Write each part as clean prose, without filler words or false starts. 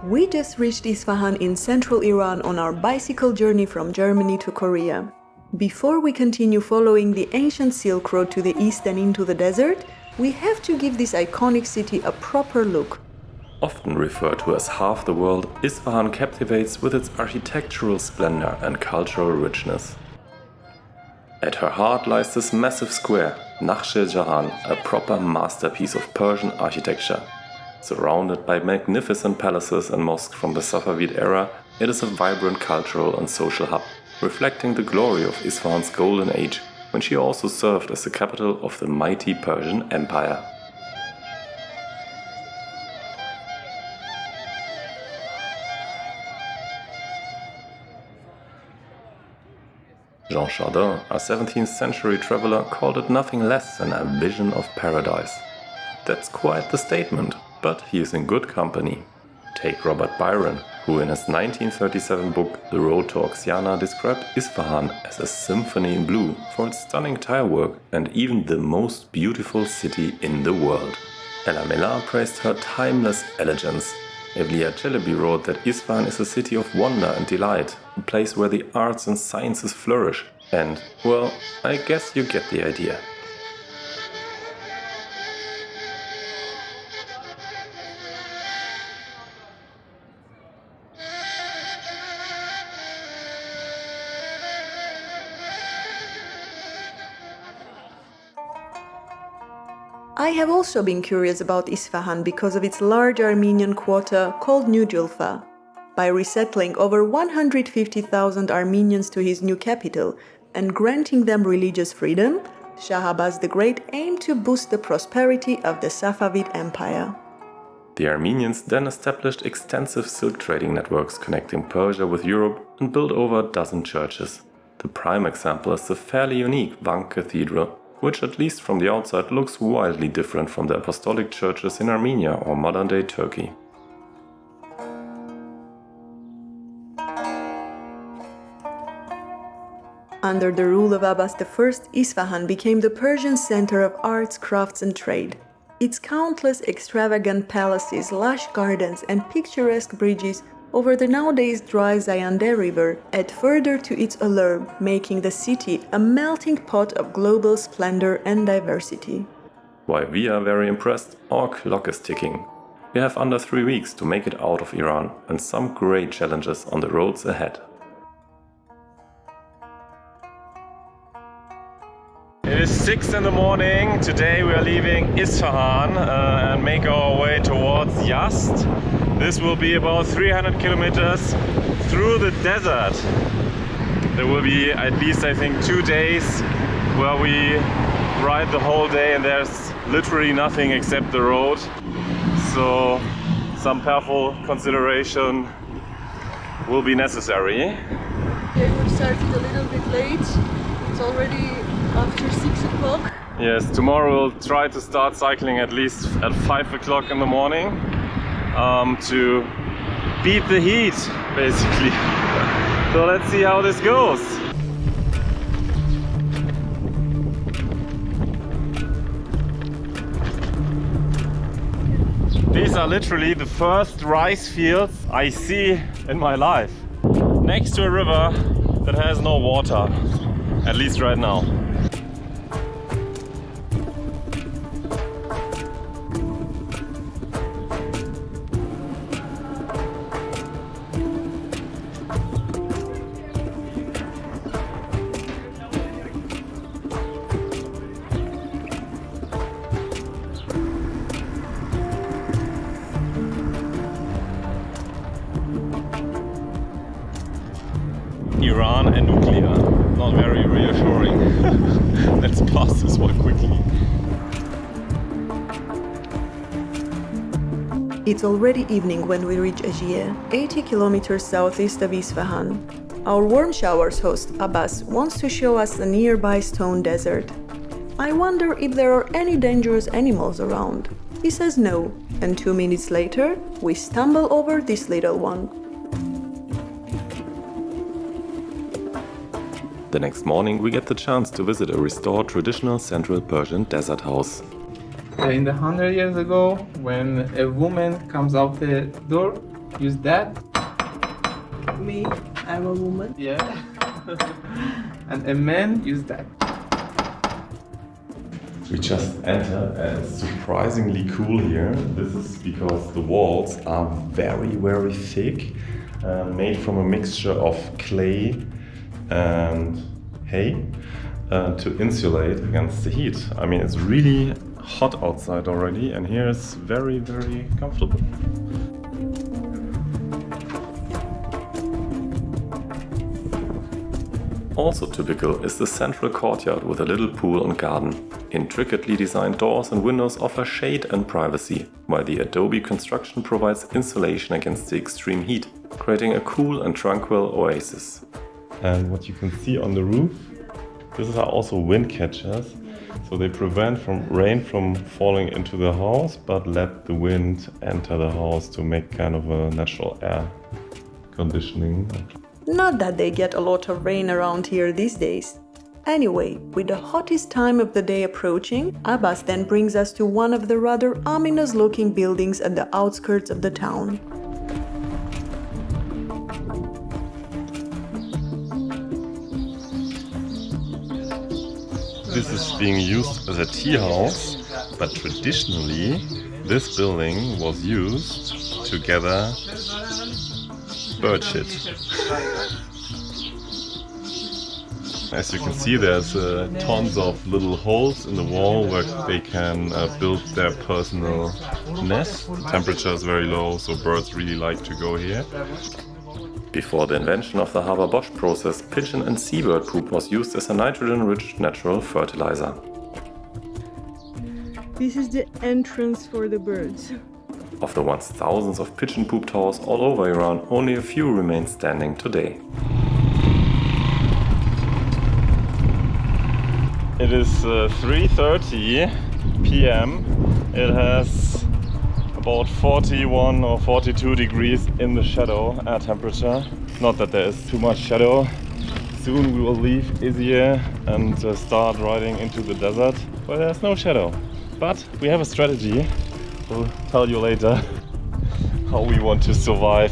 We just reached Isfahan in central Iran on our bicycle journey from Germany to Korea. Before we continue following the ancient Silk Road to the east and into the desert, we have to give this iconic city a proper look. Often referred to as half the world, Isfahan captivates with its architectural splendor and cultural richness. At her heart lies this massive square, Nakhchill-Jahan, a proper masterpiece of Persian architecture. Surrounded by magnificent palaces and mosques from the Safavid era, it is a vibrant cultural and social hub, reflecting the glory of Isfahan's golden age, when she also served as the capital of the mighty Persian Empire. Jean Chardin, a 17th century traveler, called it nothing less than a vision of paradise. That's quite the statement, but he is in good company. Take Robert Byron, who in his 1937 book The Road to Oxiana described Isfahan as a symphony in blue for its stunning tile work and even the most beautiful city in the world. Ella Miller praised her timeless elegance. Evliya Çelebi wrote that Isfahan is a city of wonder and delight, a place where the arts and sciences flourish. And, well, I guess you get the idea. I have also been curious about Isfahan because of its large Armenian quota called New Julfa. By resettling over 150,000 Armenians to his new capital and granting them religious freedom, Shah Abbas the Great aimed to boost the prosperity of the Safavid Empire. The Armenians then established extensive silk trading networks connecting Persia with Europe and built over a dozen churches. The prime example is the fairly unique Van Cathedral, which at least from the outside looks wildly different from the apostolic churches in Armenia or modern-day Turkey. Under the rule of Abbas I, Isfahan became the Persian center of arts, crafts and trade. Its countless extravagant palaces, lush gardens and picturesque bridges over the nowadays dry Zayandeh River add further to its allure, making the city a melting pot of global splendor and diversity. While we are very impressed, our clock is ticking. We have under 3 weeks to make it out of Iran and some great challenges on the roads ahead. It is 6 in the morning. Today we are leaving Isfahan and make our way towards Yazd. This will be about 300 kilometers through the desert. There will be at least, I think, 2 days where we ride the whole day and there's literally nothing except the road. So some careful consideration will be necessary. Okay, we started a little bit late. It's already after 6 o'clock. Yes, tomorrow we'll try to start cycling at least at 5 o'clock in the morning to beat the heat, basically. So let's see how this goes. These are literally the first rice fields I see in my life. Next to a river that has no water, at least right now. Iran and nuclear. Not very reassuring. Let's pass this one quickly. It's already evening when we reach Ajiye, 80 kilometers southeast of Isfahan. Our warm showers host, Abbas, wants to show us the nearby stone desert. I wonder if there are any dangerous animals around. He says no, and 2 minutes later, we stumble over this little one. The next morning we get the chance to visit a restored traditional Central Persian desert house. In the 100 years ago, when a woman comes out the door, use that. Me, I'm a woman. Yeah. And a man use that. We just entered and it's surprisingly cool here. This is because the walls are very, very thick, made from a mixture of clay and hay to insulate against the heat. I mean, it's really hot outside already, and here it's very, very comfortable. Also typical is the central courtyard with a little pool and garden. Intricately designed doors and windows offer shade and privacy, while the adobe construction provides insulation against the extreme heat, creating a cool and tranquil oasis. And what you can see on the roof, these are also wind catchers, so they prevent rain from falling into the house, but let the wind enter the house to make kind of a natural air conditioning. Not that they get a lot of rain around here these days. Anyway, with the hottest time of the day approaching, Abbas then brings us to one of the rather ominous-looking buildings at the outskirts of the town. This is being used as a tea house, but traditionally this building was used to gather bird shit. As you can see, there's tons of little holes in the wall where they can build their personal nest. The temperature is very low, so birds really like to go here. Before the invention of the Haber-Bosch process, pigeon and seabird poop was used as a nitrogen-rich natural fertilizer. This is the entrance for the birds. Of the once thousands of pigeon poop towers all over Iran, only a few remain standing today. It is 3:30 p.m. It has about 41 or 42 degrees in the shadow air temperature. Not that there is too much shadow. Soon we will leave Izmir and start riding into the desert, where there's no shadow. But we have a strategy. We'll tell you later how we want to survive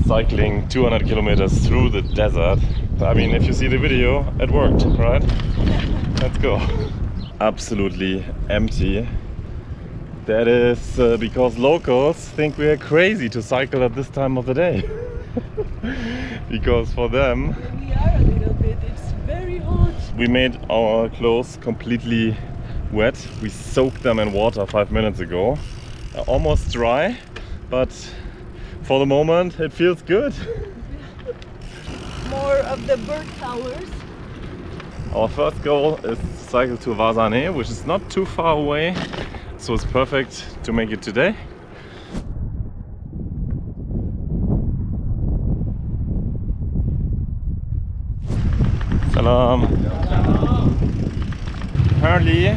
cycling 200 kilometers through the desert. I mean, if you see the video, it worked, right? Let's go. Absolutely empty. That is because locals think we are crazy to cycle at this time of the day. Because for them, We are a little bit, it's very hot. we made our clothes completely wet. We soaked them in water 5 minutes ago. Almost dry, but for the moment it feels good. More of the bird towers. Our first goal is to cycle to Varzaneh, which is not too far away, so it's perfect to make it today. Salam. Apparently,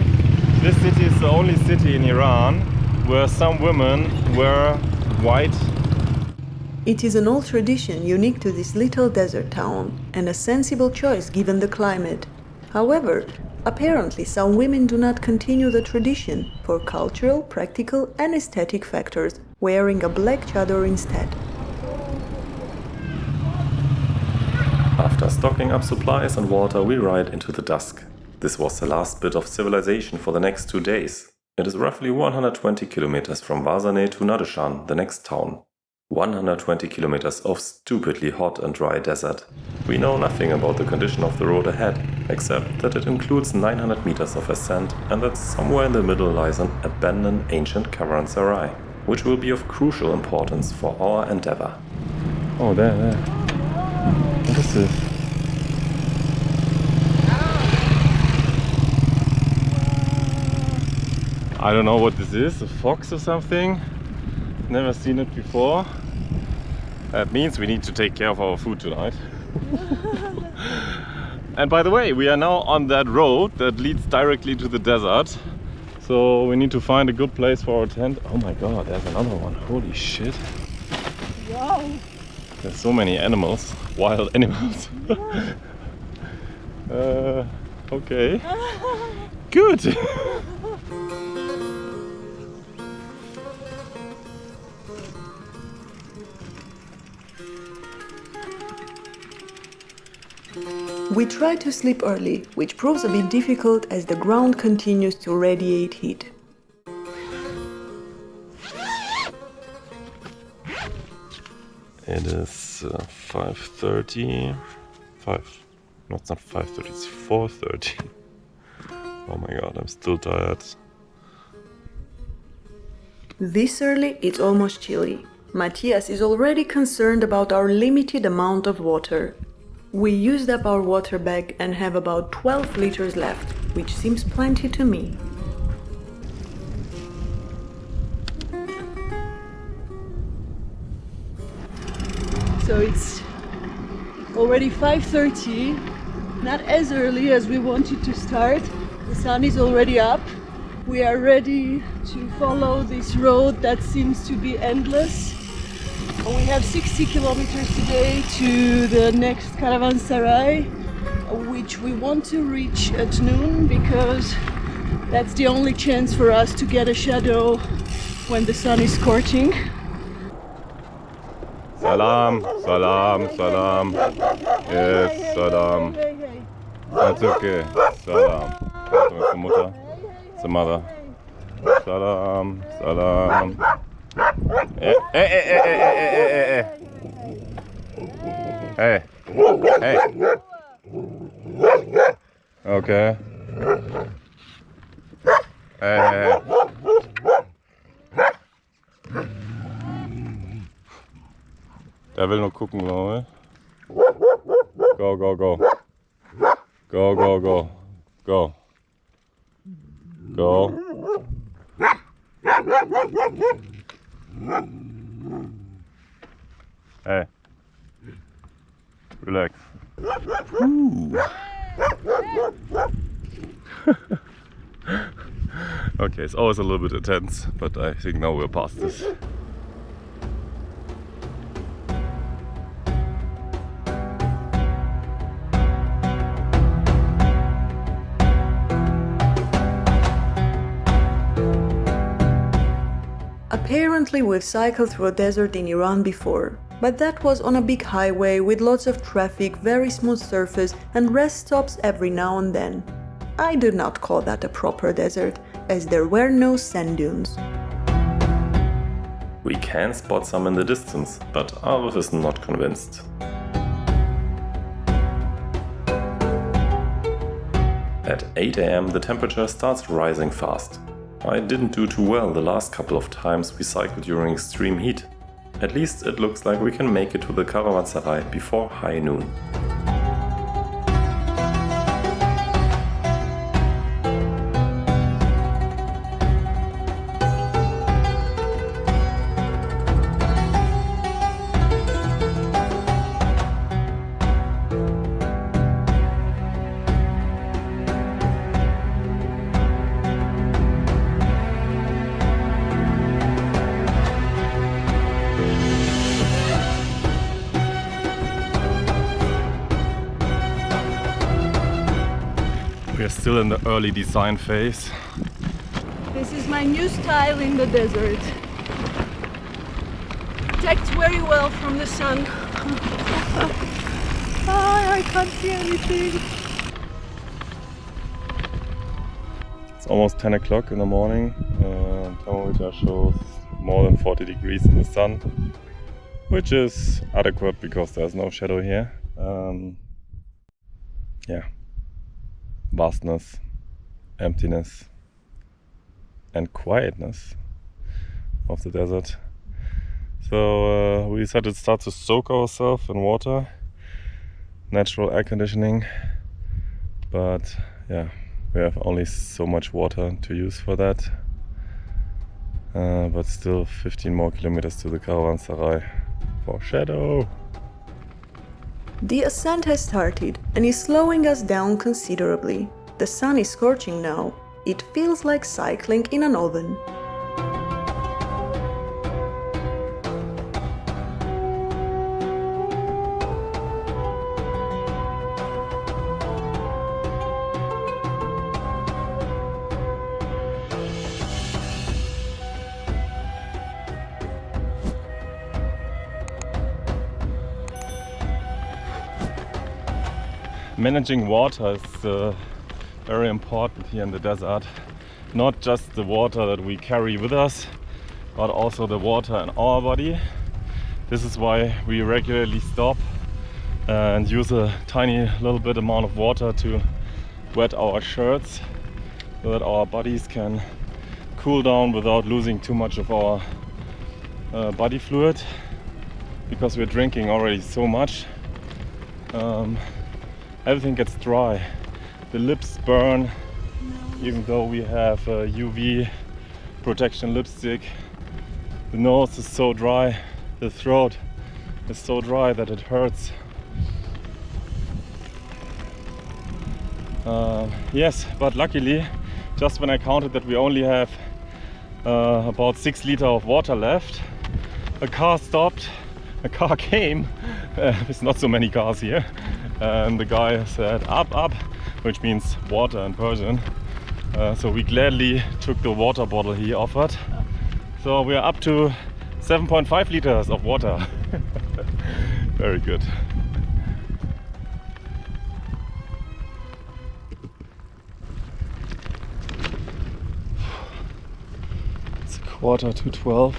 this city is the only city in Iran where some women wear white. It is an old tradition unique to this little desert town, and a sensible choice given the climate. However, apparently some women do not continue the tradition for cultural, practical and aesthetic factors, wearing a black chador instead. After stocking up supplies and water, we ride into the dusk. This was the last bit of civilization for the next 2 days. It is roughly 120 kilometers from Varzaneh to Nadeshan, the next town. 120 kilometers of stupidly hot and dry desert. We know nothing about the condition of the road ahead, except that it includes 900 meters of ascent and that somewhere in the middle lies an abandoned ancient caravanserai, which will be of crucial importance for our endeavor. Oh, there. What is this? I don't know what this is, a fox or something? Never seen it before. That means we need to take care of our food tonight. And by the way, we are now on that road that leads directly to the desert. So we need to find a good place for our tent. Oh my god, there's another one. Holy shit. Wow! There's so many animals, wild animals. Okay. Good. We try to sleep early, which proves a bit difficult as the ground continues to radiate heat. It is 5:30. No, it's not 5:30, it's 4:30. Oh my god, I'm still tired. This early, it's almost chilly. Matthias is already concerned about our limited amount of water. We used up our water bag and have about 12 liters left, which seems plenty to me. So it's already 5:30, not as early as we wanted to start. The sun is already up. We are ready to follow this road that seems to be endless. We have 60 kilometers today to the next caravanserai, which we want to reach at noon because that's the only chance for us to get a shadow when the sun is scorching. Salam, salam, salam. Yes, salam. That's okay. Salam. That's the mother. It's the mother. Salam, salam. Hey, hey, hey, hey, hey, hey, hey. Hey. Okay. Hey, hey, hey. Der will nur gucken, glaube ich. Go, go, go. Go, go, go. Go. Go. Hey. Relax. Okay, it's always a little bit intense, but I think now we're past this. Apparently we've cycled through a desert in Iran before, but that was on a big highway with lots of traffic, very smooth surface and rest stops every now and then. I do not call that a proper desert, as there were no sand dunes. We can spot some in the distance, but Arif is not convinced. At 8 AM the temperature starts rising fast. I didn't do too well the last couple of times we cycled during extreme heat. At least it looks like we can make it to the caravanserai before high noon. We are still in the early design phase. This is my new style in the desert. Protects very well from the sun. I can't see anything. It's almost 10 o'clock in the morning. Thermometer shows more than 40 degrees in the sun, which is adequate because there's no shadow here. Yeah. Vastness, emptiness and quietness of the desert. So we decided to start to soak ourselves in water, natural air conditioning, but yeah, we have only so much water to use for that. But still 15 more kilometers to the caravanserai for shadow. The ascent has started and is slowing us down considerably. The sun is scorching now. It feels like cycling in an oven. Managing water is very important here in the desert. Not just the water that we carry with us, but also the water in our body. This is why we regularly stop and use a tiny little bit amount of water to wet our shirts so that our bodies can cool down without losing too much of our body fluid, because we're drinking already so much. Everything gets dry. The lips burn, even though we have UV protection lipstick. The nose is so dry, the throat is so dry that it hurts. Yes, but luckily, just when I counted that we only have about 6 liters of water left, a car stopped, a car came, there's not so many cars here, and the guy said up, up, which means water in Persian. So we gladly took the water bottle he offered. So we are up to 7.5 liters of water. Very good. It's 11:45,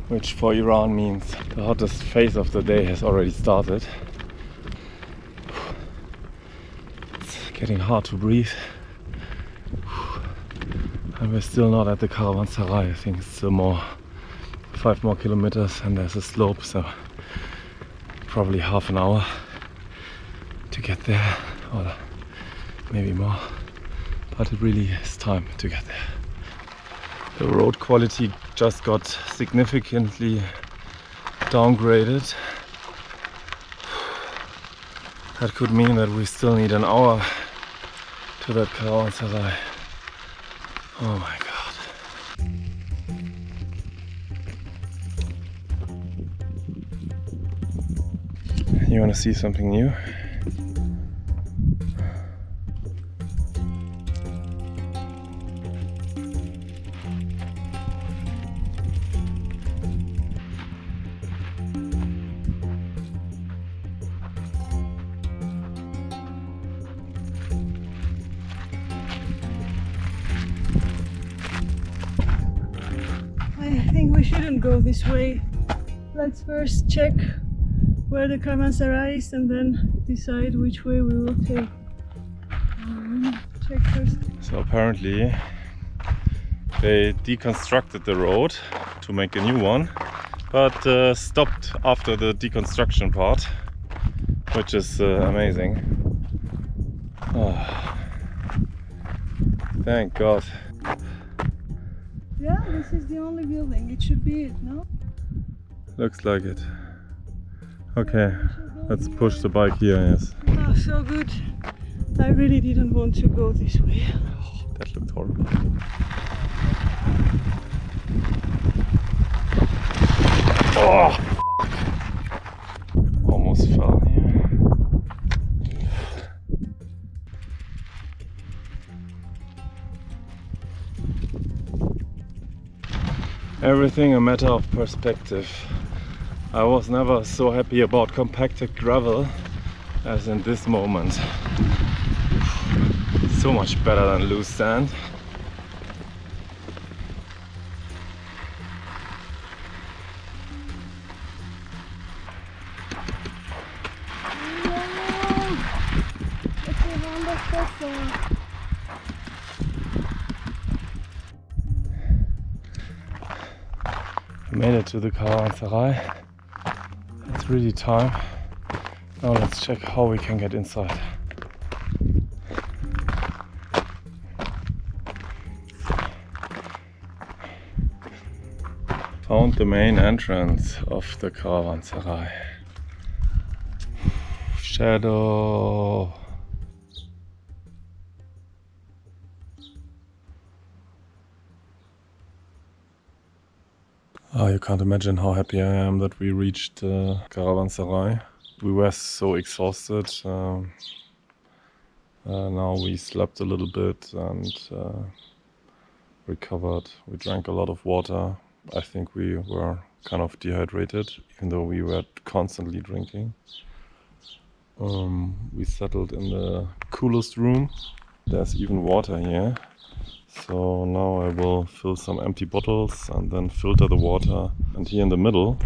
which for Iran means the hottest phase of the day has already started. It's getting hard to breathe. And we're still not at the Caravanserai. I think it's 5 more kilometers and there's a slope, so probably half an hour to get there, or maybe more, but it really is time to get there. The road quality just got significantly downgraded. That could mean that we still need an hour to that Caravanserai. Oh my god. You want to see something new? I think we shouldn't go this way. Let's first check where the Caravanserai is and then decide which way we will take. Check first. So apparently they deconstructed the road to make a new one, but stopped after the deconstruction part, which is amazing. Oh, thank God. Yeah, this is the only building. It should be it, no? Looks like it. Okay, let's push the bike here, yes. Oh, so good. I really didn't want to go this way. Oh, that looked horrible. Oh! Almost fell here. Everything a matter of perspective. I was never so happy about compacted gravel as in this moment. So much better than loose sand. We made it to the Caravanserai. It's really time. Now let's check how we can get inside. Found the main entrance of the Caravanserai. Shadow. Oh, you can't imagine how happy I am that we reached the Caravanserai. We were so exhausted. Now we slept a little bit and recovered. We drank a lot of water. I think we were kind of dehydrated, even though we were constantly drinking. We settled in the coolest room. There's even water here. So now I will fill some empty bottles and then filter the water. And here in the middle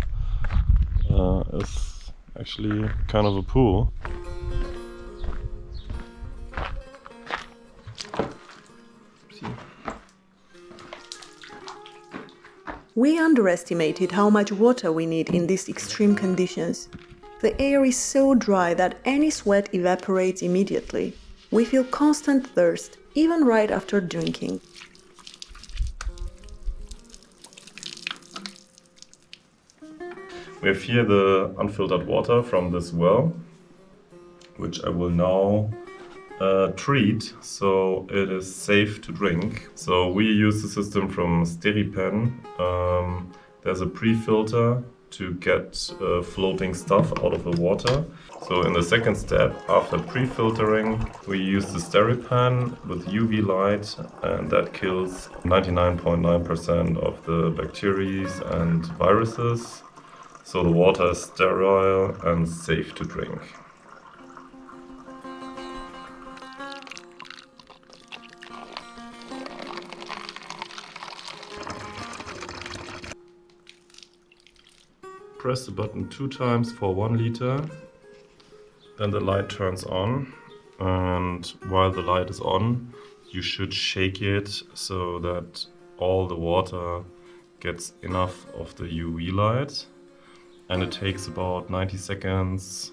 is actually kind of a pool. We underestimated how much water we need in these extreme conditions. The air is so dry that any sweat evaporates immediately. We feel constant thirst, even right after drinking. We have here the unfiltered water from this well, which I will now treat so it is safe to drink. So we use the system from Steripen. There's a pre-filter to get floating stuff out of the water. So in the second step, after pre-filtering, we use the Steripen with UV light, and that kills 99.9% of the bacteria and viruses. So the water is sterile and safe to drink. Press the button 2 times for 1 liter, then the light turns on, and while the light is on, you should shake it so that all the water gets enough of the UV light, and it takes about 90 seconds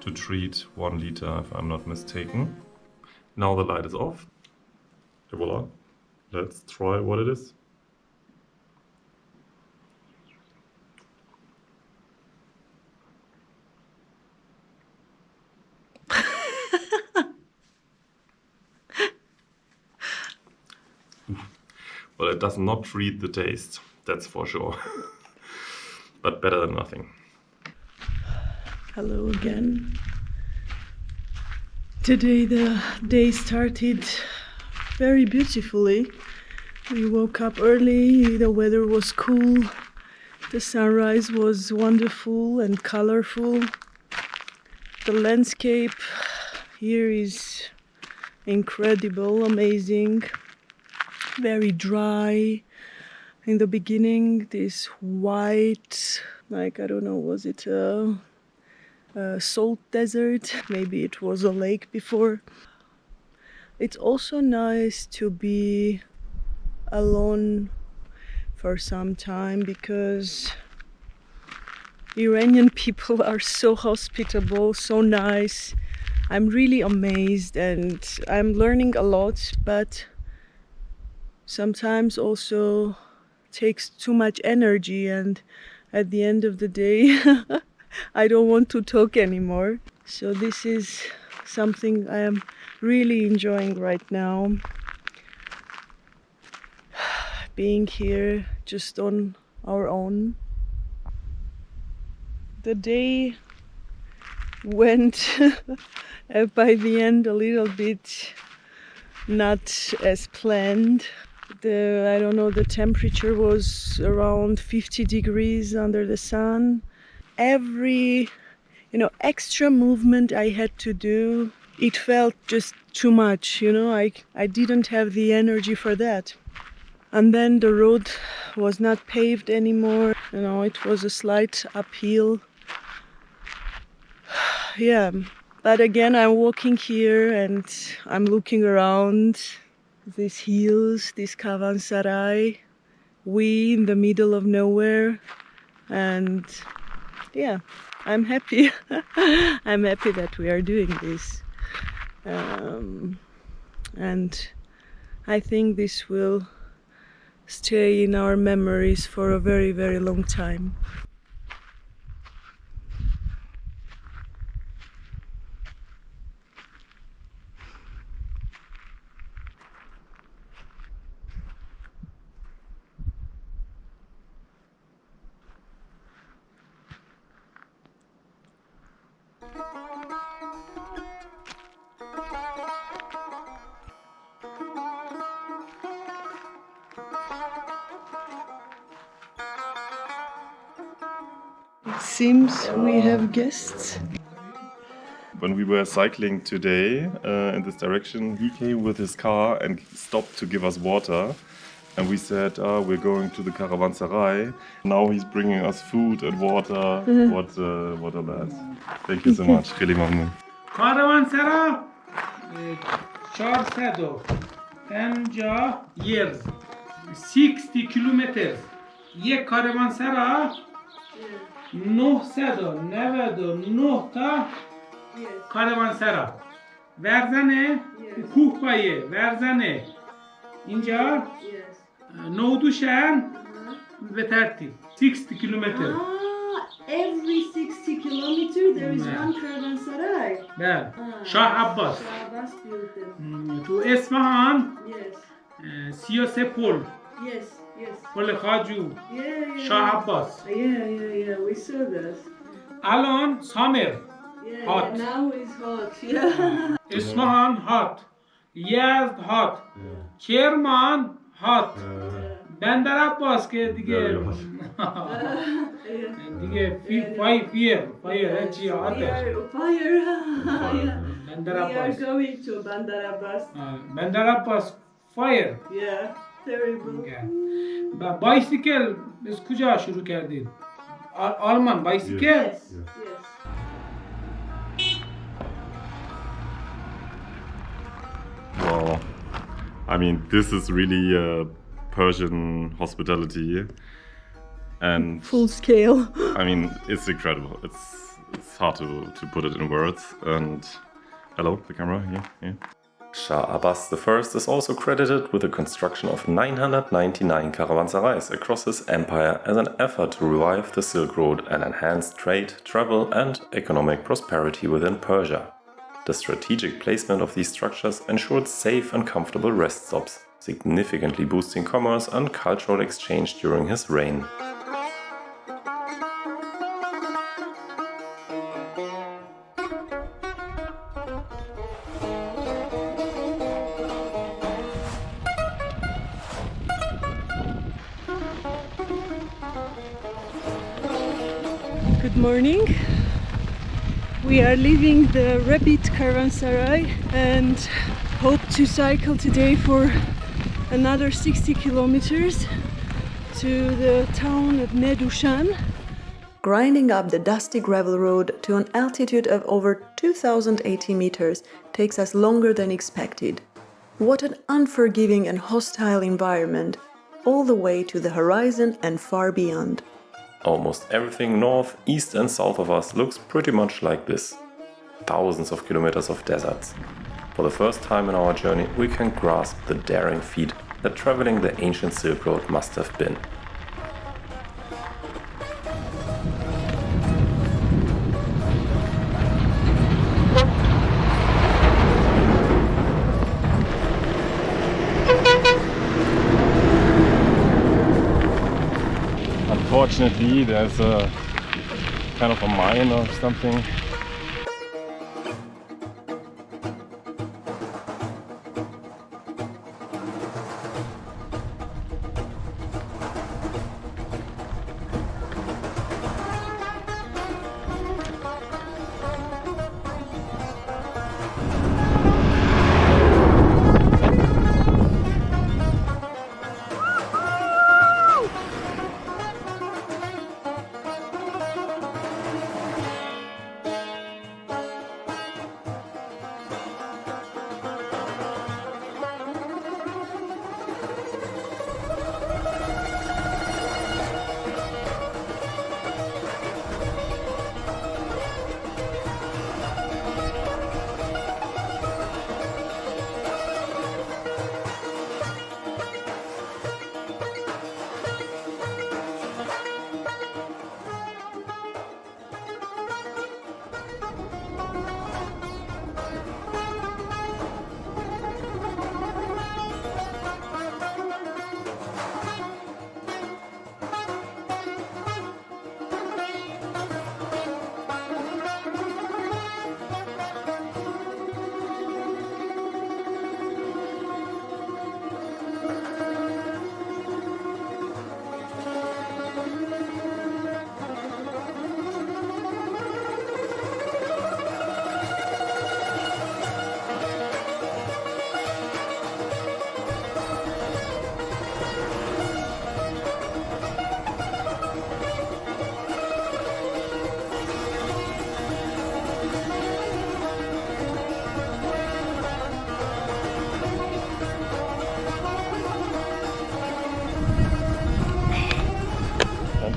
to treat 1 liter if I'm not mistaken. Now the light is off. Et voila, let's try what it is. Well, it does not treat the taste, that's for sure. But better than nothing. Hello again. Today the day started very beautifully. We woke up early, the weather was cool, the sunrise was wonderful and colorful. The landscape here is incredible, amazing, very dry. In the beginning, this white, like, I don't know, was it a salt desert? Maybe it was a lake before. It's also nice to be alone for some time because Iranian people are so hospitable, so nice. I'm really amazed and I'm learning a lot, but sometimes also takes too much energy, and at the end of the day I don't want to talk anymore. So this is something I am really enjoying right now, being here just on our own. The day went by the end a little bit not as planned. I don't know, the temperature was around 50 degrees under the sun. Every, extra movement I had to do, it felt just too much, I didn't have the energy for that. And then the road was not paved anymore, it was a slight uphill. Yeah, but again, I'm walking here and I'm looking around. These hills, this Kavansarai, we in the middle of nowhere, and yeah, I'm happy. I'm happy that we are doing this, and I think this will stay in our memories for a very, very long time. It seems we have guests. when we were cycling today in this direction, he came with his car and stopped to give us water. And we said, we're going to the caravanserai. Now he's bringing us food and water. What a lad. Thank you so much. Kheli mamnoon. Caravanserai 450 years, 60 kilometers. یک کاروانسرا 999 تا کاروانسرا ورزنه کوه پایه ورزنه اینجا نودوشن به ترتیب 60 kilometers. Every 60 kilometers there is one caravanserai. بله شاه عباس Shah Abbas built them. تو اصفهان Yes. 33 پل Yes. Yes. پل خواجو Yeah. شاه عباس Yeah. We saw this. الان سامر Hot. Now it's hot. Yeah. اصفهان هات یزد هات کرمان هات بندر عباس که دیگه دیگه فایر چی آتش Fire. بندر We are عباس going to Bandar Abbas. بندر عباس فایر Yeah. Terrible. بایسیکل از کجا شروع کردید؟ آلمان بایسیکل؟ Yes. Yes. Wow. I mean, this is really Persian hospitality. And Full scale. I mean, it's incredible. It's hard to put it in words. And hello, the camera here. Shah Abbas I is also credited with the construction of 999 caravanserais across his empire as an effort to revive the Silk Road and enhance trade, travel and economic prosperity within Persia. The strategic placement of these structures ensured safe and comfortable rest stops, significantly boosting commerce and cultural exchange during his reign. Good morning. We are leaving the Rabbit Caravanserai and hope to cycle today for another 60 kilometers to the town of Nedushan. Grinding up the dusty gravel road to an altitude of over 2080 meters takes us longer than expected. What an unforgiving and hostile environment, all the way to the horizon and far beyond. Almost everything north, east and south of us looks pretty much like this. Thousands of kilometers of deserts. For the first time in our journey, we can grasp the daring feat that traveling the ancient Silk Road must have been. Unfortunately, there's a kind of a mine or something.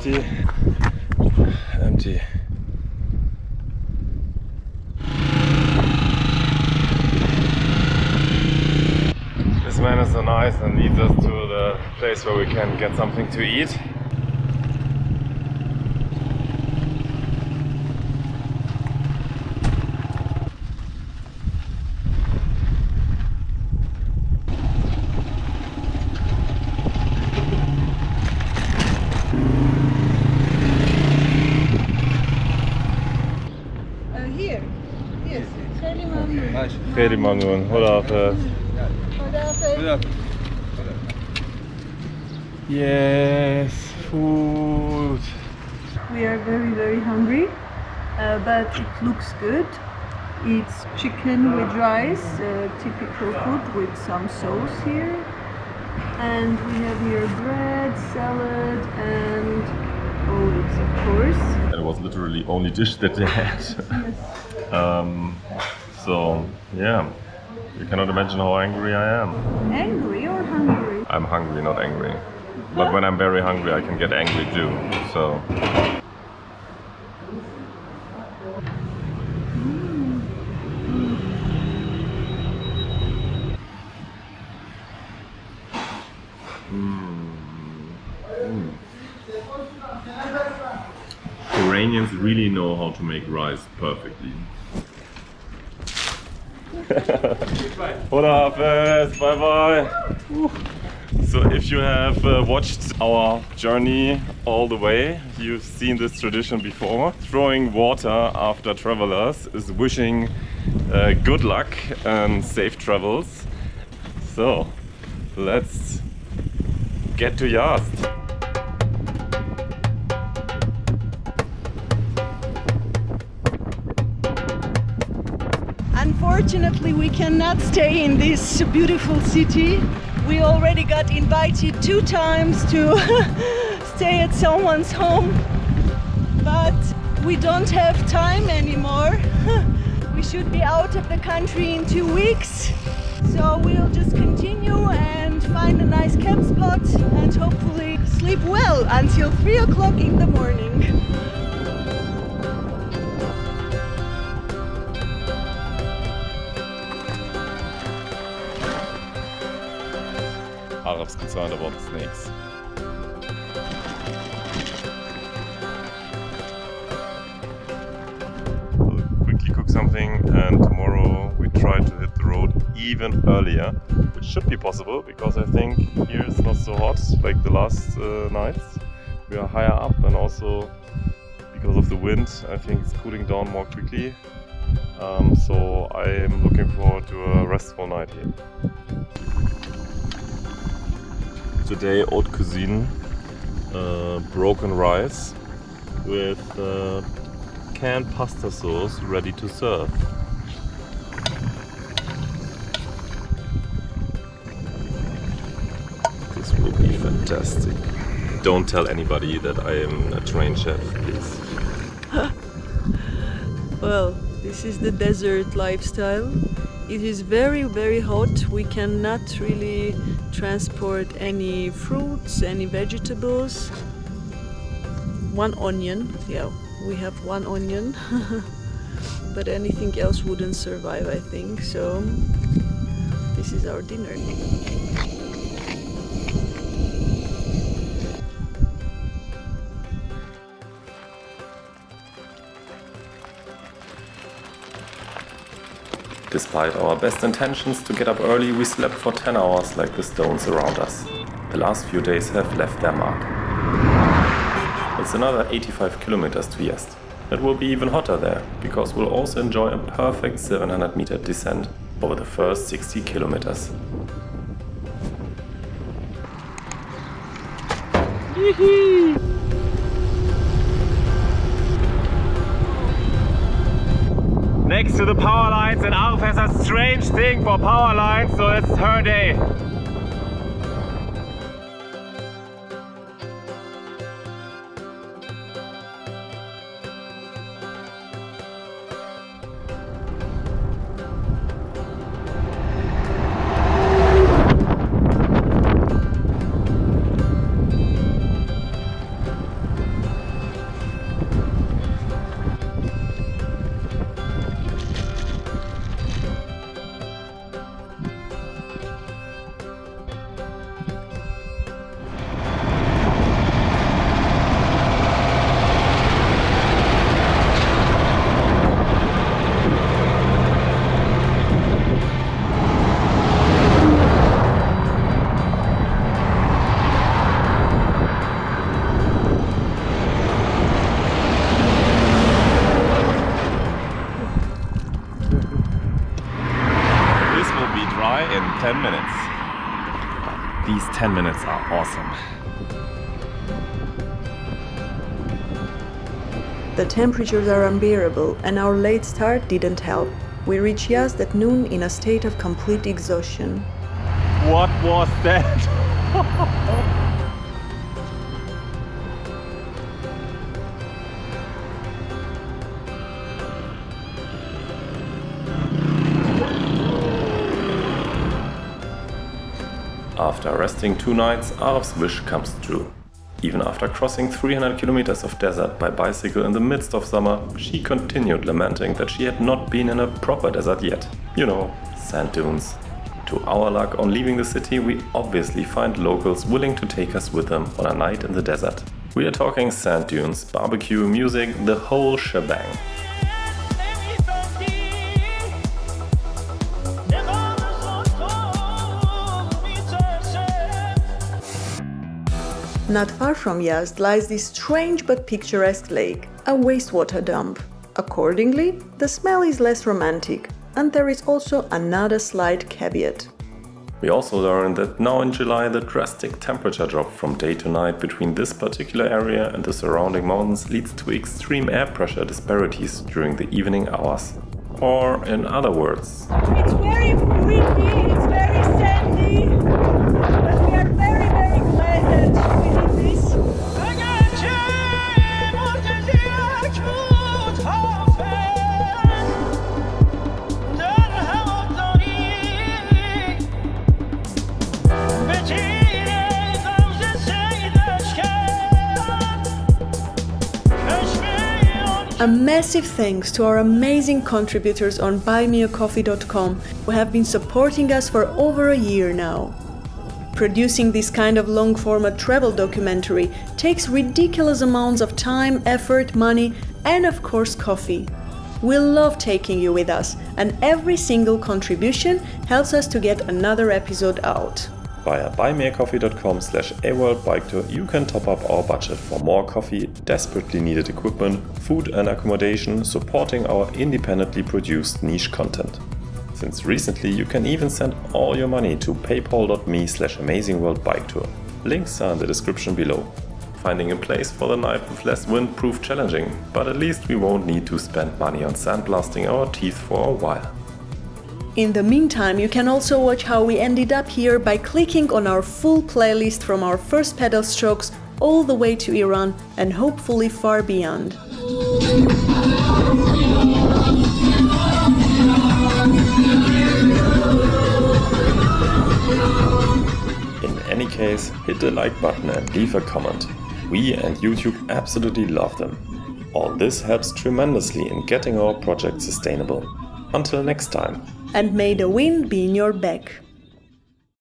empty. Empty. This man is so nice and leads us to the place where we can get something to eat. Here. Yes. Kheli mamnun. Kheli mamnun. Khuda Hafiz. Yes, food. We are very, very hungry, but it looks good. It's chicken with rice, typical food with some sauce here. And we have here bread, salad, and olives, of course. It was literally only dish that they had. So, yeah, you cannot imagine how angry I am. Angry or hungry? I'm hungry, not angry. But when I'm very hungry, I can get angry too. So. Iranians really know how to make rice perfectly. Khuda Hafiz, bye bye. So if you have watched our journey all the way, you've seen this tradition before. Throwing water after travelers is wishing good luck and safe travels. So let's get to Yazd. Unfortunately, we cannot stay in this beautiful city. We already got invited 2 times to stay at someone's home, but we don't have time anymore. We should be out of the country in 2 weeks, so we'll just continue and find a nice camp spot and hopefully sleep well until 3 o'clock in the morning. Arab's concerned about the snakes. We'll quickly cook something and tomorrow we try to hit the road even earlier, which should be possible because I think here it's not so hot like the last nights. We are higher up and also because of the wind I think it's cooling down more quickly. So I'm looking forward to a restful night here. Today haute cuisine, broken rice with canned pasta sauce ready to serve. This will be fantastic. Don't tell anybody that I am a trained chef, please. Well, this is the desert lifestyle. It is very, very hot. We cannot really transport any fruits, any vegetables. 1 onion, yeah, we have 1 onion. But anything else wouldn't survive, I think. So this is our dinner. Despite our best intentions to get up early, we slept for 10 hours like the stones around us. The last few days have left their mark. It's another 85 kilometers to Yazd. It will be even hotter there, because we'll also enjoy a perfect 700-meter descent over the first 60 kilometers. Next to the power lines, and Arif has a strange thing for power lines, so it's her day. These 10 minutes are awesome. The temperatures are unbearable and our late start didn't help. We reached Yazd at noon in a state of complete exhaustion. What was that? After resting 2 nights, Araf's wish comes true. Even after crossing 300 kilometers of desert by bicycle in the midst of summer, she continued lamenting that she had not been in a proper desert yet. You know, sand dunes. To our luck, on leaving the city, we obviously find locals willing to take us with them on a night in the desert. We are talking sand dunes, barbecue, music, the whole shebang. Not far from Yazd lies this strange but picturesque lake, a wastewater dump. Accordingly, the smell is less romantic, and there is also another slight caveat. We also learned that now in July the drastic temperature drop from day to night between this particular area and the surrounding mountains leads to extreme air pressure disparities during the evening hours. Or in other words, It's very windy, it's very sandy, but we are very, very glad that we did this. A massive thanks to our amazing contributors on buymeacoffee.com who have been supporting us for over a year now. Producing this kind of long-format travel documentary takes ridiculous amounts of time, effort, money, and of course coffee. We love taking you with us, and every single contribution helps us to get another episode out. via buymeacoffee.com/aworldbiketour you can top up our budget for more coffee, desperately needed equipment, food and accommodation, supporting our independently produced niche content. Since recently you can even send all your money to paypal.me/amazingworldbiketour. Links are in the description below. Finding a place for the night with less wind proved challenging, but at least we won't need to spend money on sandblasting our teeth for a while. In the meantime, you can also watch how we ended up here by clicking on our full playlist from our first pedal strokes all the way to Iran and hopefully far beyond. In any case, hit the like button and leave a comment. We and YouTube absolutely love them. All this helps tremendously in getting our project sustainable. Until next time. And may the wind be in your back.